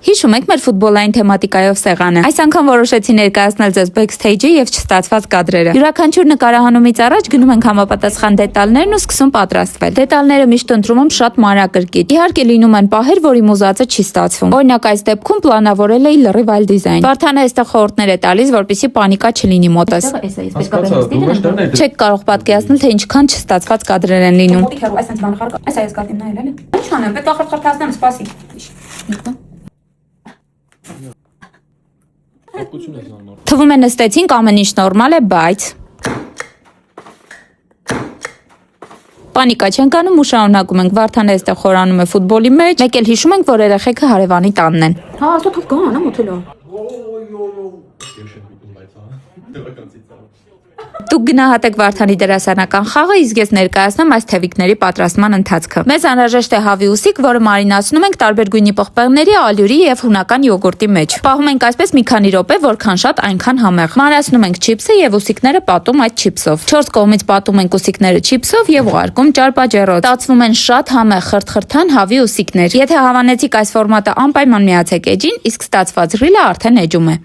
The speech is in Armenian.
Հիշում եք մեր ֆուտբոլային թեմատիկայով սեղանը։ Այս անգամ որոշեցի ներկայացնել ձեզ բեքսթեյջը եւ չստացված կադրերը։ Յուրաքանչյուր նկարահանումից առաջ գնում ենք համապատասխան դետալներն ու սկսում պատրաստվել։ Դետալները միշտ ընտրում եմ շատ մանրակրկիտ։ Իհարկե լինում են պահեր, որ իմ ուզածը չի ստացվում։ Օրինակ այս դեպքում պլանավորել էի լրիվ այլ դիզայն։ Վարդանը այստեղ խորհուրդներ է տալիս, որպեսզի պանիկա չլինի մոտս։ Չեք կարող պատկերացնել, թե ինչքան չստացված կադրեր են լինում։ Թվում է նստեցինք, ամեն ինչ նորմալ է, բայց պանիկա չենք անում ու շարունակում ենք։ Վարդանը այստեղ խորանում է ֆուտբոլի մեջ, մեկ էլ հիշում ենք, որ երեխեքը հարևանի տանն են։ Հա, ասա թող գան, հա, մոթելա։ Դուք գնահատեք Վարդանի դերասանական խաղը, իսկ ես ներկայացնեմ այս թևիկների պատրաստման ընթացքը։ Մեզ անհրաժեշտ է հավի ուսիկ, որը մարինացնում ենք տարբեր գույնի պղպեղների, ալյուրի եւ հունական յոգուրտի մեջ։ Պահում ենք այսպես մի քանի րոպե, որքան շատ այնքան համեղ։ Մանրացնում ենք չիփսը եւ ուսիկները պատում այդ չիփսով։ 4 կողմից պատում ենք ուսիկները չիփսով եւ ուղարկում ճարպաճեռոտ։ Ստացվում են շատ համեղ խրթխրթան հավի ուսիկներ։ Եթե հավանեցիք այս ֆորմատը, անպայման միացեք էջին, իսկ ստացված ռիլը արդեն էջում է։